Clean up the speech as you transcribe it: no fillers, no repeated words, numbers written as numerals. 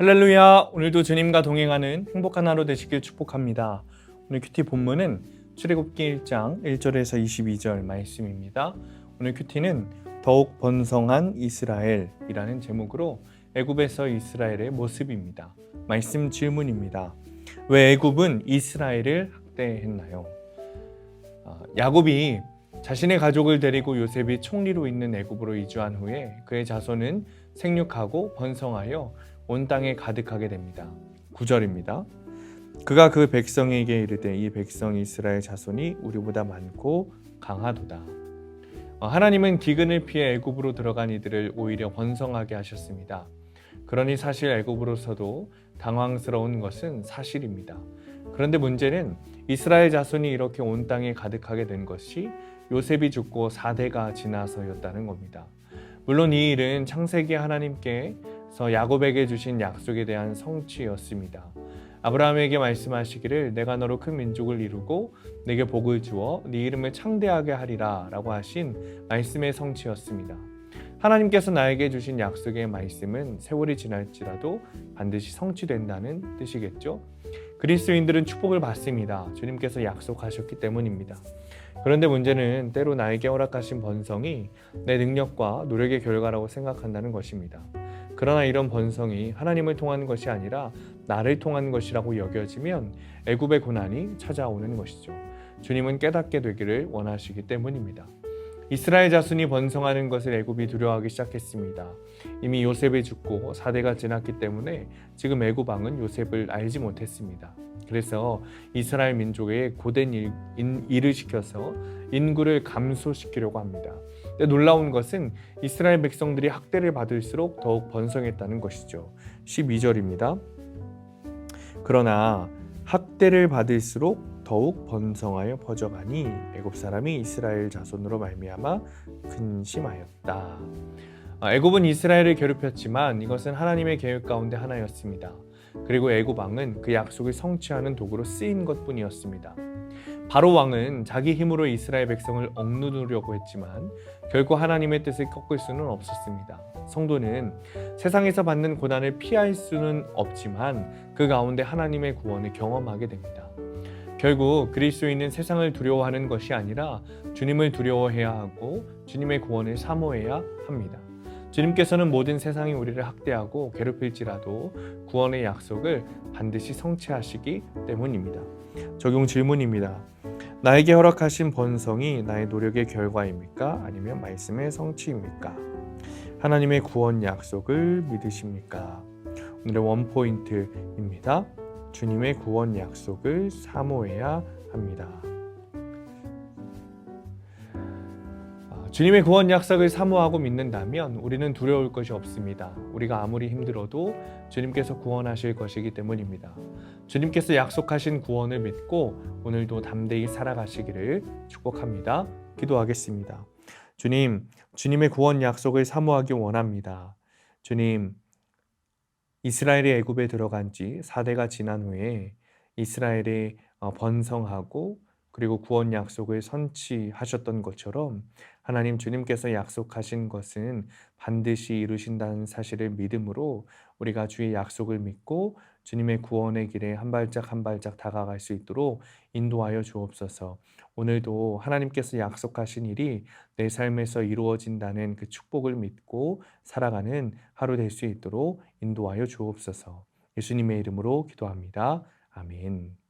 할렐루야! 오늘도 주님과 동행하는 행복한 하루 되시길 축복합니다. 오늘 큐티 본문은 출애굽기 1장 1절에서 22절 말씀입니다. 오늘 큐티는 더욱 번성한 이스라엘이라는 제목으로 애굽에서 이스라엘의 모습입니다. 말씀 질문입니다. 왜 애굽은 이스라엘을 학대했나요? 야곱이 자신의 가족을 데리고 요셉이 총리로 있는 애굽으로 이주한 후에 그의 자손은 생육하고 번성하여 온 땅에 가득하게 됩니다. 9절입니다. 그가 그 백성에게 이르되 이 백성 이스라엘 자손이 우리보다 많고 강하도다. 하나님은 기근을 피해 애굽으로 들어간 이들을 오히려 번성하게 하셨습니다. 그러니 사실 애굽으로서도 당황스러운 것은 사실입니다. 그런데 문제는 이스라엘 자손이 이렇게 온 땅에 가득하게 된 것이 요셉이 죽고 4대가 지나서였다는 겁니다. 물론 이 일은 창세기 하나님께서 야곱에게 주신 약속에 대한 성취였습니다. 아브라함에게 말씀하시기를 내가 너로 큰 민족을 이루고 내게 복을 주어 네 이름을 창대하게 하리라 라고 하신 말씀의 성취였습니다. 하나님께서 나에게 주신 약속의 말씀은 세월이 지날지라도 반드시 성취된다는 뜻이겠죠. 그리스도인들은 축복을 받습니다. 주님께서 약속하셨기 때문입니다. 그런데 문제는 때로 나에게 허락하신 번성이 내 능력과 노력의 결과라고 생각한다는 것입니다. 그러나 이런 번성이 하나님을 통한 것이 아니라 나를 통한 것이라고 여겨지면 애굽의 고난이 찾아오는 것이죠. 주님은 깨닫게 되기를 원하시기 때문입니다. 이스라엘 자손이 번성하는 것을 애굽이 두려워하기 시작했습니다. 이미 요셉이 죽고 4대가 지났기 때문에 지금 애굽 왕은 요셉을 알지 못했습니다. 그래서 이스라엘 민족에 고된 일을 시켜서 인구를 감소시키려고 합니다. 근데 놀라운 것은 이스라엘 백성들이 학대를 받을수록 더욱 번성했다는 것이죠. 12절입니다. 그러나 학대를 받을수록 더욱 번성하여 퍼져가니 애굽 사람이 이스라엘 자손으로 말미암아 근심하였다. 애굽은 이스라엘을 괴롭혔지만 이것은 하나님의 계획 가운데 하나였습니다. 그리고 애굽 왕은 그 약속을 성취하는 도구로 쓰인 것뿐이었습니다. 바로 왕은 자기 힘으로 이스라엘 백성을 억누르려고 했지만 결코 하나님의 뜻을 꺾을 수는 없었습니다. 성도는 세상에서 받는 고난을 피할 수는 없지만 그 가운데 하나님의 구원을 경험하게 됩니다. 결국 그리스도인은 세상을 두려워하는 것이 아니라 주님을 두려워해야 하고 주님의 구원을 사모해야 합니다. 주님께서는 모든 세상이 우리를 학대하고 괴롭힐지라도 구원의 약속을 반드시 성취하시기 때문입니다. 적용 질문입니다. 나에게 허락하신 번성이 나의 노력의 결과입니까? 아니면 말씀의 성취입니까? 하나님의 구원 약속을 믿으십니까? 오늘의 원포인트입니다. 주님의 구원 약속을 사모해야 합니다. 주님의 구원 약속을 사모하고 믿는다면 우리는 두려울 것이 없습니다. 우리가 아무리 힘들어도 주님께서 구원하실 것이기 때문입니다. 주님께서 약속하신 구원을 믿고 오늘도 담대히 살아가시기를 축복합니다. 기도하겠습니다. 주님, 주님의 구원 약속을 사모하기 원합니다. 주님, 이스라엘이 애굽에 들어간 지 4대가 지난 후에 이스라엘이 번성하고 그리고 구원 약속을 선취하셨던 것처럼 하나님 주님께서 약속하신 것은 반드시 이루신다는 사실을 믿음으로 우리가 주의 약속을 믿고 주님의 구원의 길에 한 발짝 한 발짝 다가갈 수 있도록 인도하여 주옵소서. 오늘도 하나님께서 약속하신 일이 내 삶에서 이루어진다는 그 축복을 믿고 살아가는 하루 될 수 있도록 인도하여 주옵소서. 예수님의 이름으로 기도합니다. 아멘.